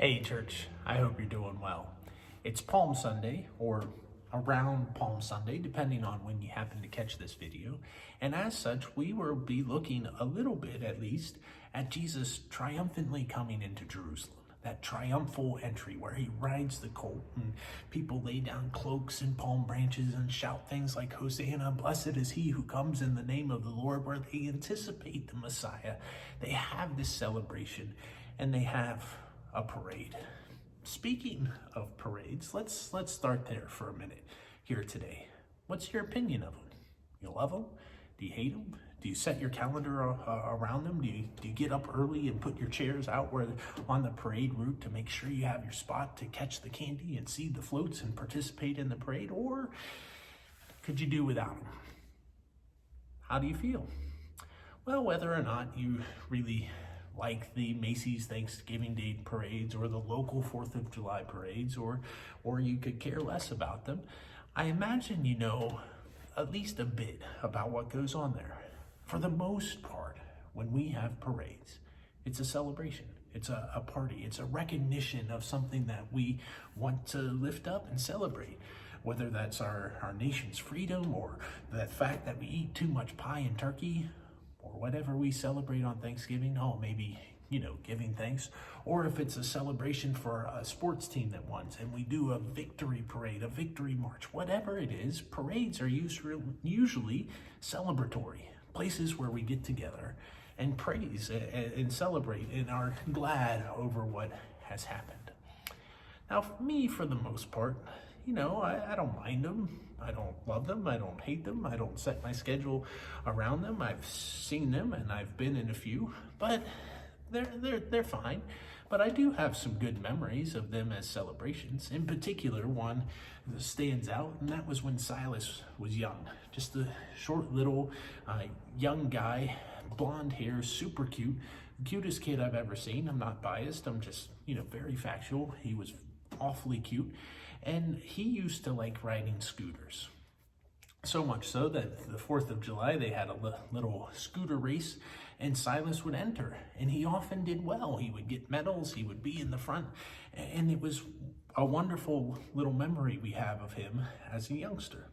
Hey church, I hope you're doing well. It's Palm Sunday, or around Palm Sunday, depending on when you happen to catch this video. And as such, we will be looking a little bit, at least, at Jesus triumphantly coming into Jerusalem. That triumphal entry where he rides the colt and people lay down cloaks and palm branches and shout things like, "Hosanna, blessed is he who comes in the name of the Lord," where they anticipate the Messiah. They have this celebration and they have a parade. Speaking of parades, let's start there for a minute here today. What's your opinion of them? You love them? Do you hate them? Do you set your calendar around them? Do you get up early and put your chairs out where on the parade route to make sure you have your spot to catch the candy and see the floats and participate in the parade? Or could you do without them? How do you feel? Well, whether or not you really like the Macy's Thanksgiving Day parades or the local 4th of July parades, or you could care less about them, I imagine you know at least a bit about what goes on there. For the most part, when we have parades, it's a celebration, it's a party, it's a recognition of something that we want to lift up and celebrate. Whether that's our nation's freedom, or the fact that we eat too much pie and turkey, or whatever we celebrate on Thanksgiving, maybe, giving thanks, or if it's a celebration for a sports team that won, and we do a victory parade, a victory march, whatever it is, parades are usually celebratory, places where we get together and praise and celebrate and are glad over what has happened. Now, for me, for the most part, I don't mind them. I don't love them. I don't hate them. I don't set my schedule around them. I've seen them and I've been in a few, but they're fine. But I do have some good memories of them as celebrations. In particular, one that stands out, and that was when Silas was young. Just a short little young guy, blonde hair, super cute, cutest kid I've ever seen. I'm not biased. I'm just, very factual. He was awfully cute. And he used to like riding scooters. So much so that the 4th of July, they had a little scooter race, and Silas would enter. And he often did well. He would get medals. He would be in the front. And it was a wonderful little memory we have of him as a youngster.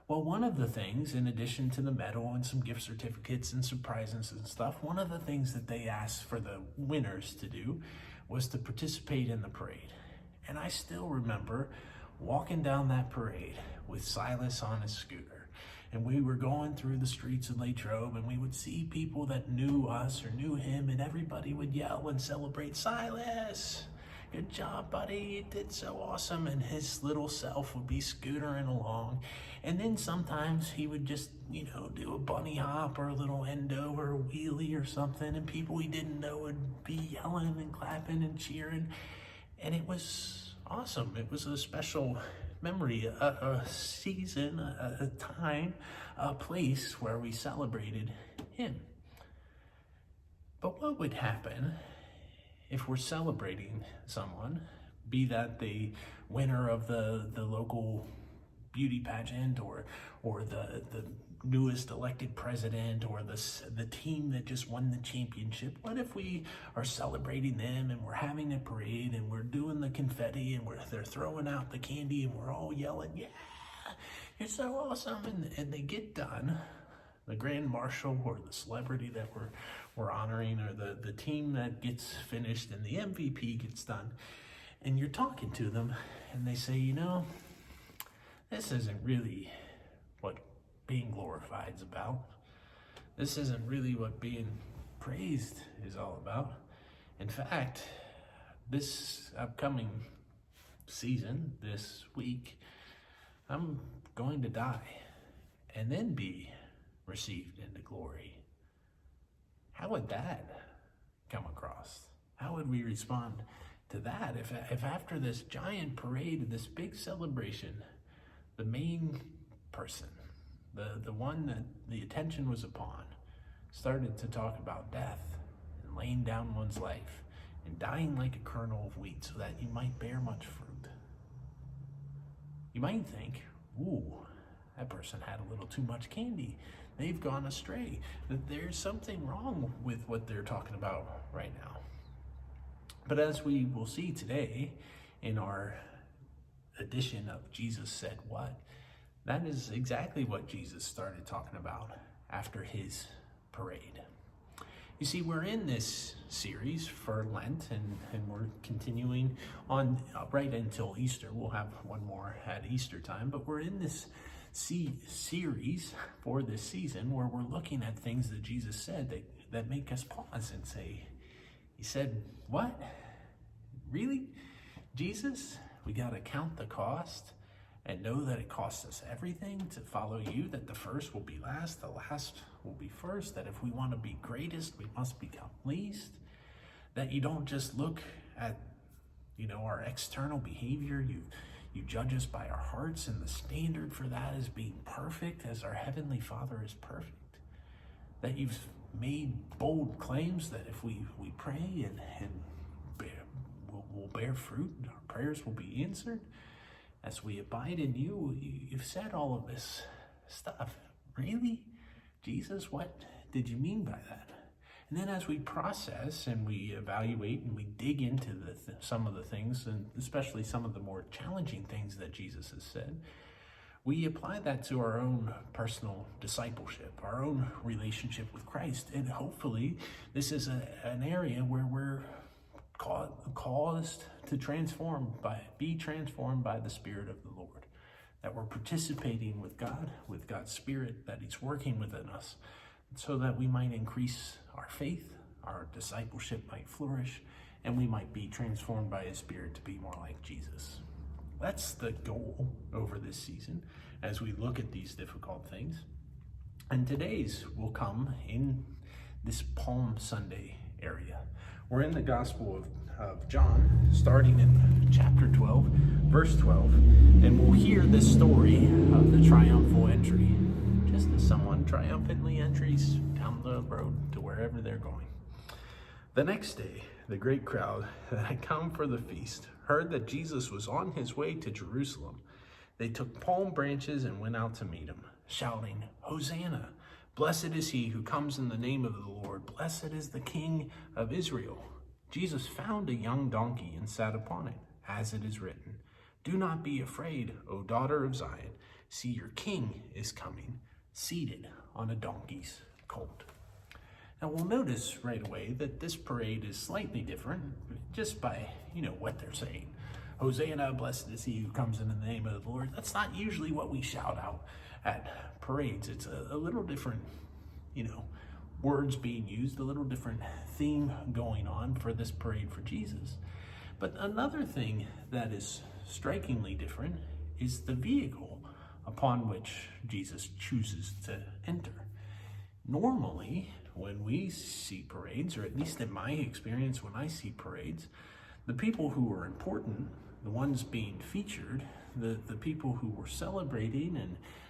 Well, one of the things, in addition to the medal and some gift certificates and some prizes and stuff, one of the things that they asked for the winners to do was to participate in the parade. And I still remember walking down that parade with Silas on his scooter. And we were going through the streets of Latrobe, and we would see people that knew us or knew him, and everybody would yell and celebrate, "Silas, good job, buddy, you did so awesome." And his little self would be scootering along. And then sometimes he would just, do a bunny hop or a little endo or a wheelie or something, and people he didn't know would be yelling and clapping and cheering. And it was awesome. It was a special memory, a season, a time, a place where we celebrated him. But what would happen if we're celebrating someone, be that the winner of the local beauty pageant, or the newest elected president, or the team that just won the championship? What if we are celebrating them and we're having a parade and we're doing the confetti and they're throwing out the candy and we're all yelling, "Yeah, you're so awesome," and they get done. The grand marshal or the celebrity that we're honoring, or the team that gets finished, and the MVP gets done, and you're talking to them and they say, this isn't really what being glorified is about. This isn't really what being praised is all about. In fact, this upcoming season, this week, I'm going to die and then be received into glory. How would that come across? How would we respond to that if after this giant parade, this big celebration, the main person, the one that the attention was upon, started to talk about death and laying down one's life and dying like a kernel of wheat so that you might bear much fruit? You might think, "Ooh, that person had a little too much candy. They've gone astray. There's something wrong with what they're talking about right now." But as we will see today in our edition of Jesus Said What, that is exactly what Jesus started talking about after his parade. You see, we're in this series for Lent, and we're continuing on right until Easter. We'll have one more at Easter time, but we're in this series for this season where we're looking at things that Jesus said that make us pause and say, he said, what? Really? Jesus? We got to count the cost and know that it costs us everything to follow you, that the first will be last, the last will be first, that if we want to be greatest, we must become least, that you don't just look at, our external behavior, you judge us by our hearts, and the standard for that is being perfect as our Heavenly Father is perfect, that you've made bold claims that if we pray and we'll bear fruit, our prayers will be answered, as we abide in you. You've said all of this stuff. Really? Jesus, what did you mean by that? And then as we process and we evaluate and we dig into some of the things, and especially some of the more challenging things that Jesus has said, we apply that to our own personal discipleship, our own relationship with Christ. And hopefully this is an area where we're caused to be transformed by the Spirit of the Lord, that we're participating with God, with God's Spirit, that he's working within us, so that we might increase our faith, our discipleship might flourish, and we might be transformed by his Spirit to be more like Jesus. That's the goal over this season as we look at these difficult things. And today's will come in this Palm Sunday area. We're in the Gospel of John, starting in chapter 12, verse 12, and we'll hear this story of the triumphal entry, just as someone triumphantly enters down the road to wherever they're going. The next day, the great crowd that had come for the feast heard that Jesus was on his way to Jerusalem. They took palm branches and went out to meet him, shouting, "Hosanna! Blessed is he who comes in the name of the Lord. Blessed is the King of Israel." Jesus found a young donkey and sat upon it, as it is written, "Do not be afraid, O daughter of Zion. See, your king is coming, seated on a donkey's colt." Now we'll notice right away that this parade is slightly different just by, what they're saying. Hosanna, blessed is he who comes in the name of the Lord. That's not usually what we shout out at parades. It's a little different, words being used, a little different theme going on for this parade for Jesus. But another thing that is strikingly different is the vehicle upon which Jesus chooses to enter. Normally, when we see parades, or at least in my experience when I see parades, the people who are important, the ones being featured, the people who were celebrating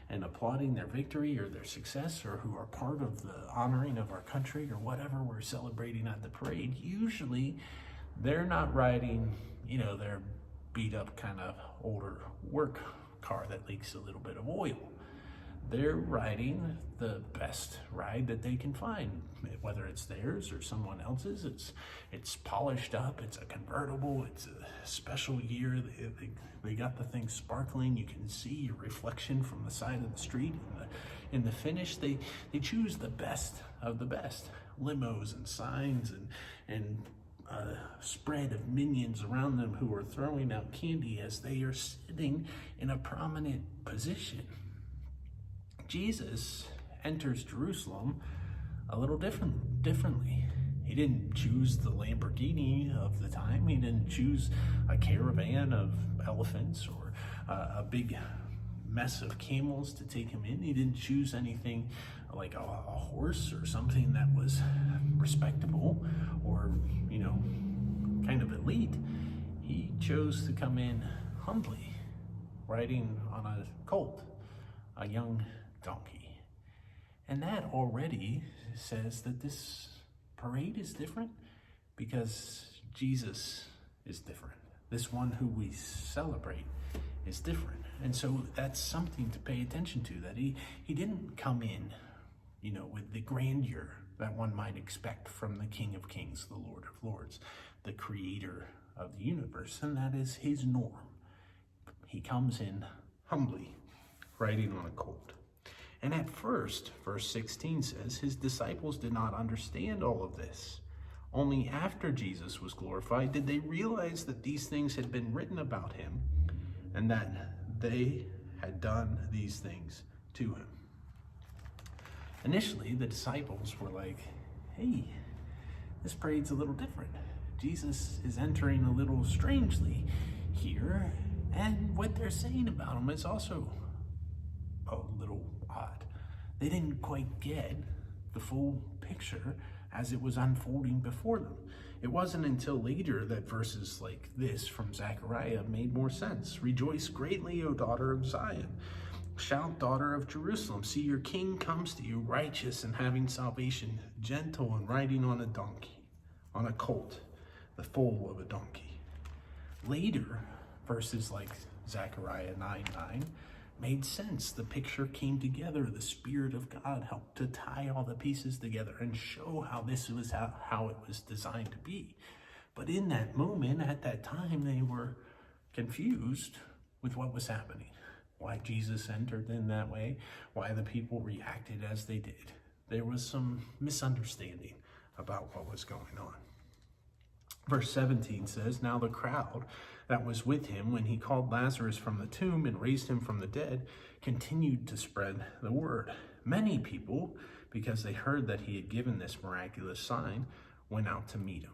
and applauding their victory or their success, or who are part of the honoring of our country or whatever we're celebrating at the parade, usually they're not riding, their beat up kind of older work car that leaks a little bit of oil. They're riding the best ride that they can find, whether it's theirs or someone else's. It's polished up, it's a convertible, it's a special year. They got the thing sparkling. You can see your reflection from the side of the street. In the finish, they choose the best of the best. Limos and signs and a spread of minions around them who are throwing out candy as they are sitting in a prominent position. Jesus enters Jerusalem a little differently. He didn't choose the Lamborghini of the time. He didn't choose a caravan of elephants or a big mess of camels to take him in. He didn't choose anything like a horse or something that was respectable or, kind of elite. He chose to come in humbly, riding on a colt, a young donkey. And that already says that this parade is different because Jesus is different. This one who we celebrate is different. And so that's something to pay attention to, that he didn't come in, with the grandeur that one might expect from the King of Kings, the Lord of Lords, the creator of the universe, and that is his norm. He comes in humbly, riding on a colt. And at first, verse 16 says, his disciples did not understand all of this. Only after Jesus was glorified did they realize that these things had been written about him and that they had done these things to him. Initially, the disciples were like, hey, this parade's a little different. Jesus is entering a little strangely here, and what they're saying about him is also a little odd. They didn't quite get the full picture as it was unfolding before them. It wasn't until later that verses like this from Zechariah made more sense. Rejoice greatly, O daughter of Zion. Shout, daughter of Jerusalem. See, your king comes to you, righteous and having salvation, gentle and riding on a donkey, on a colt, the foal of a donkey. Later, verses like Zechariah 9:9 made sense. The picture came together. The Spirit of God helped to tie all the pieces together and show how this was how it was designed to be. But in that moment, at that time, they were confused with what was happening. Why Jesus entered in that way, why the people reacted as they did. There was some misunderstanding about what was going on. Verse 17 says, now the crowd that was with him when he called Lazarus from the tomb and raised him from the dead continued to spread the word. Many people, because they heard that he had given this miraculous sign, went out to meet him.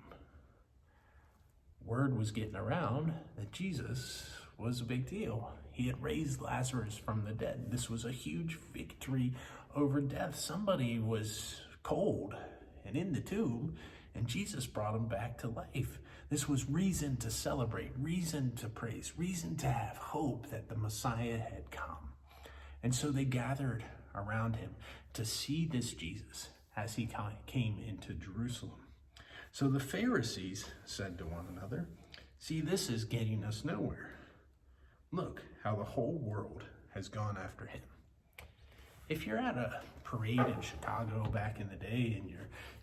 Word was getting around that Jesus was a big deal. He had raised Lazarus from the dead. This was a huge victory over death. Somebody was cold and in the tomb, and Jesus brought him back to life. This was reason to celebrate, reason to praise, reason to have hope that the Messiah had come. And so they gathered around him to see this Jesus as he came into Jerusalem. So the Pharisees said to one another, see, this is getting us nowhere. Look how the whole world has gone after him. If you're at a parade in Chicago back in the day and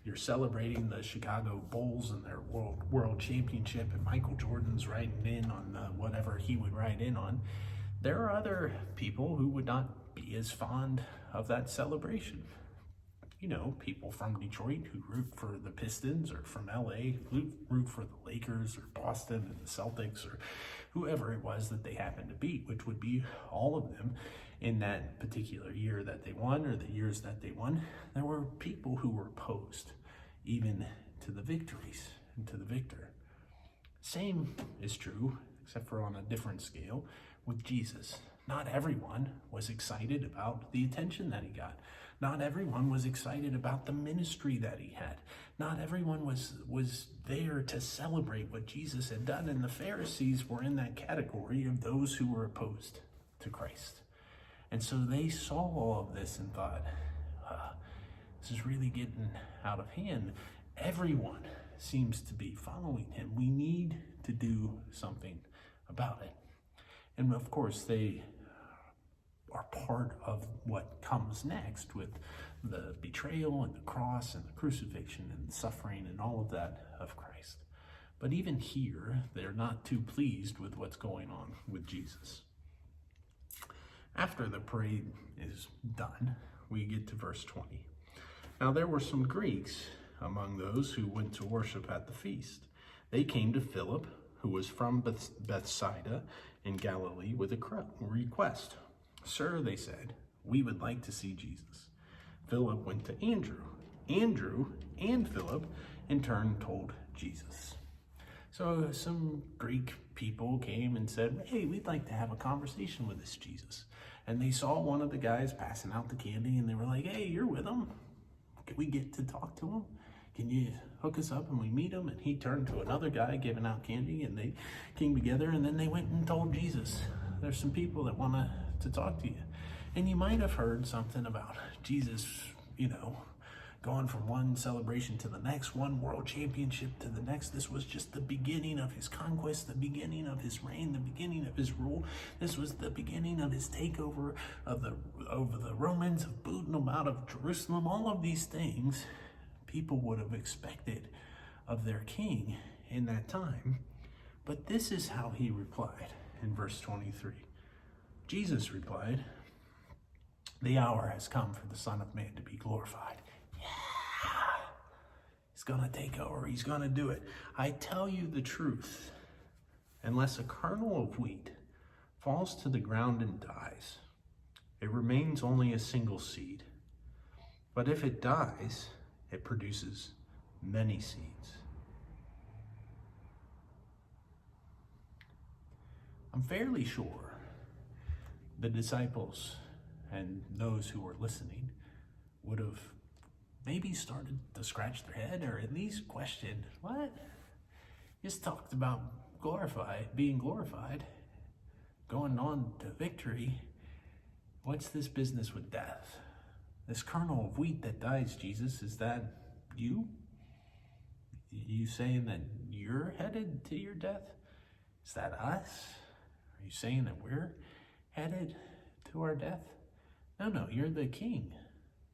you're celebrating the Chicago Bulls and their world championship and Michael Jordan's riding in on whatever he would ride in on, there are other people who would not be as fond of that celebration. You know, people from Detroit who root for the Pistons, or from LA who root for the Lakers or Boston and the Celtics, or whoever it was that they happened to beat, which would be all of them in that particular year that they won, or the years that they won. There were people who were opposed even to the victories and to the victor. Same is true, except for on a different scale, with Jesus. Not everyone was excited about the attention that he got. Not everyone was excited about the ministry that he had. Not everyone was there to celebrate what Jesus had done, and the Pharisees were in that category of those who were opposed to Christ. And so they saw all of this and thought, this is really getting out of hand. Everyone seems to be following him. We need to do something about it. And of course, they are part of what comes next with the betrayal and the cross and the crucifixion and the suffering and all of that of Christ. But even here, they're not too pleased with what's going on with Jesus. After the parade is done, we get to verse 20. Now there were some Greeks among those who went to worship at the feast. They came to Philip, who was from Bethsaida in Galilee, with a request. Sir, they said, we would like to see Jesus. Philip went to Andrew. Andrew and Philip in turn told Jesus. So some Greek people came and said, hey, we'd like to have a conversation with this Jesus. And they saw one of the guys passing out the candy, and they were like, hey, you're with him. Can we get to talk to him? Can you hook us up and we meet him? And he turned to another guy giving out candy, and they came together, and then they went and told Jesus, there's some people that want to talk to you. And you might have heard something about Jesus, going from one celebration to the next, one world championship to the next. This was just the beginning of his conquest, the beginning of his reign, the beginning of his rule. This was the beginning of his takeover over the Romans, of booting them out of Jerusalem. All of these things people would have expected of their king in that time. But this is how he replied in verse 23. Jesus replied, "The hour has come for the Son of Man to be glorified." Yeah, he's going to take over. He's going to do it. "I tell you the truth, unless a kernel of wheat falls to the ground and dies, it remains only a single seed. But if it dies, it produces many seeds." I'm fairly sure the disciples and those who were listening would have maybe started to scratch their head or at least question, what? Just talked about being glorified, going on to victory. What's this business with death? This kernel of wheat that dies, Jesus, is that you? You saying that you're headed to your death? Is that us? Are you saying that we're headed to our death? No, you're the king.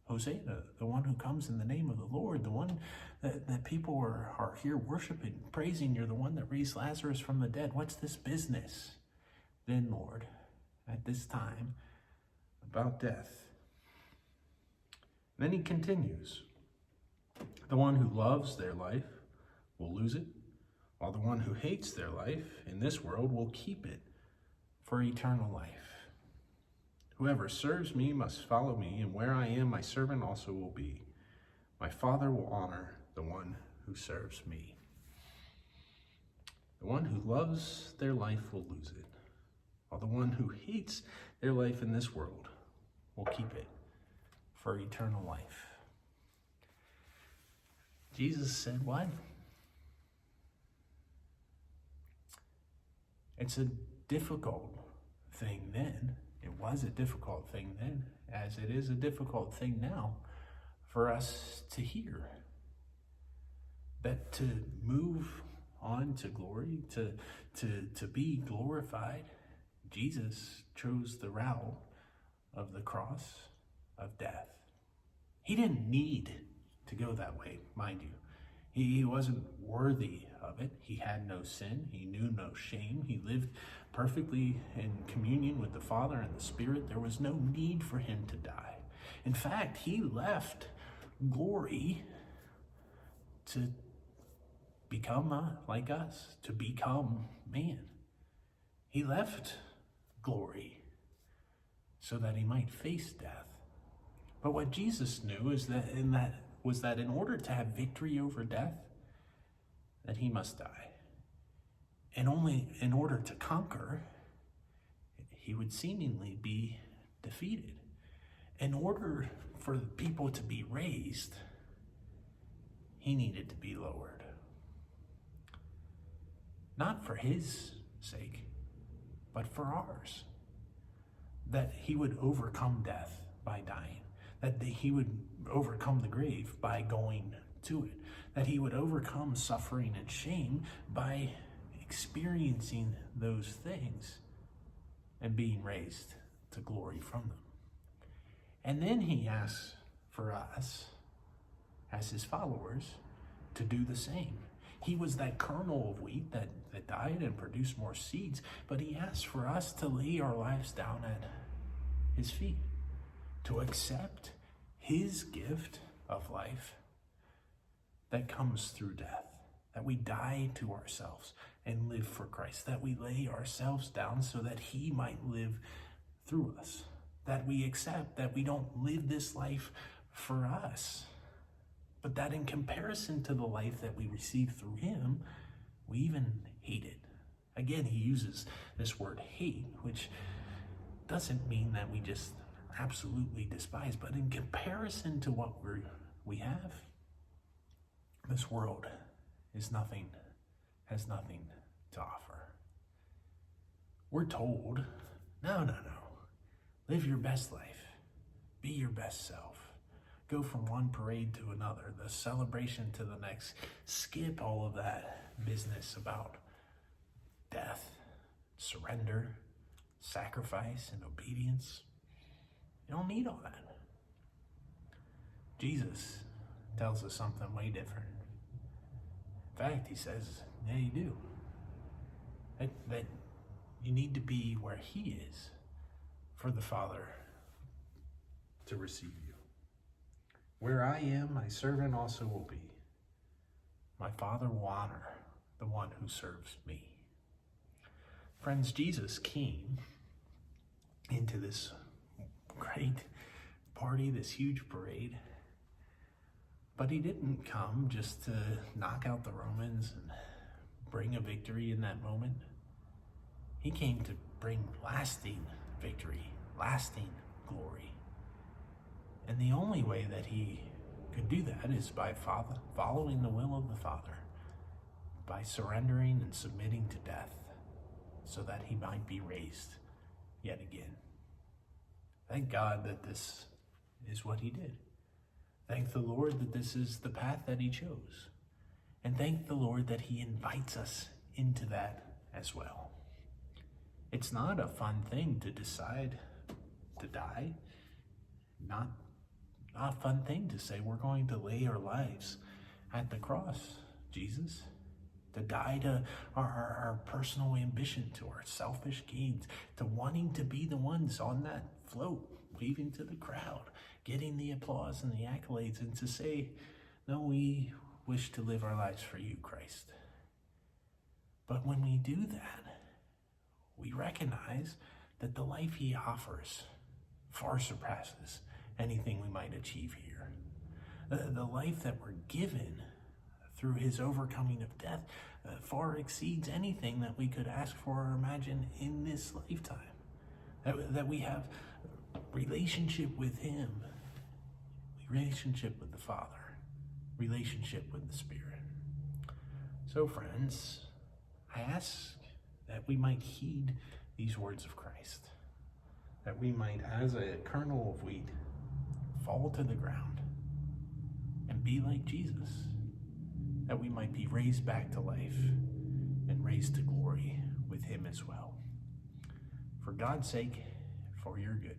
Hosanna, the one who comes in the name of the Lord, the one that people are here worshiping, praising. You're the one that raised Lazarus from the dead. What's this business then, Lord, at this time about death? Then he continues, "The one who loves their life will lose it, while the one who hates their life in this world will keep it for eternal life. Whoever serves me must follow me, and where I am, my servant also will be. My Father will honor the one who serves me." The one who loves their life will lose it, while the one who hates their life in this world will keep it for eternal life. Jesus said what? It's a difficult thing then. It was a difficult thing then, as it is a difficult thing now for us to hear. That to move on to glory, to be glorified, Jesus chose the route of the cross of death. He didn't need to go that way, mind you. He wasn't worthy of it. He had no sin. He knew no shame. He lived perfectly in communion with the Father and the Spirit. There was no need for him to die. In fact, he left glory to become like us, to become man. He left glory so that he might face death. But what Jesus knew is that in order to have victory over death, that he must die. And only in order to conquer, he would seemingly be defeated. In order for people to be raised, he needed to be lowered. Not for his sake, but for ours. That he would overcome death by dying. That he would overcome the grave by going to it. That he would overcome suffering and shame by experiencing those things and being raised to glory from them. And then he asks for us, as his followers, to do the same. He was that kernel of wheat that died and produced more seeds, but he asks for us to lay our lives down at his feet, to accept his gift of life that comes through death, that we die to ourselves and live for Christ, that we lay ourselves down so that he might live through us, that we accept that we don't live this life for us, but that in comparison to the life that we receive through him, we even hate it. Again, he uses this word hate, which doesn't mean that we just absolutely despise, but in comparison to what we have, this world has nothing to offer. We're told, no, live your best life, be your best self, go from one parade to another, the celebration to the next, skip all of that business about death, surrender, sacrifice, and obedience. You don't need all that. Jesus tells us something way different. In fact, he says, yeah, you do. That you need to be where he is for the Father to receive you. Where I am, my servant also will be. My Father will honor the one who serves me. Friends, Jesus came into this great party, this huge parade, but he didn't come just to knock out the Romans and bring a victory in that moment. He came to bring lasting victory, lasting glory. And the only way that he could do that is by following the will of the Father, by surrendering and submitting to death so that he might be raised yet again. Thank God that this is what he did. Thank the Lord that this is the path that he chose. And thank the Lord that he invites us into that as well. It's not a fun thing to decide to die. Not a fun thing to say we're going to lay our lives at the cross, Jesus. To die to our personal ambition, to our selfish gains, to wanting to be the ones on that float, waving to the crowd, getting the applause and the accolades, and to say, no, we wish to live our lives for you, Christ. But when we do that, we recognize that the life he offers far surpasses anything we might achieve here. The life that we're given through his overcoming of death far exceeds anything that we could ask for or imagine in this lifetime. That we have relationship with him, relationship with the Father, relationship with the Spirit. So friends, I ask that we might heed these words of Christ, that we might, as a kernel of wheat, fall to the ground and be like Jesus, that we might be raised back to life and raised to glory with him as well. For God's sake, for your good.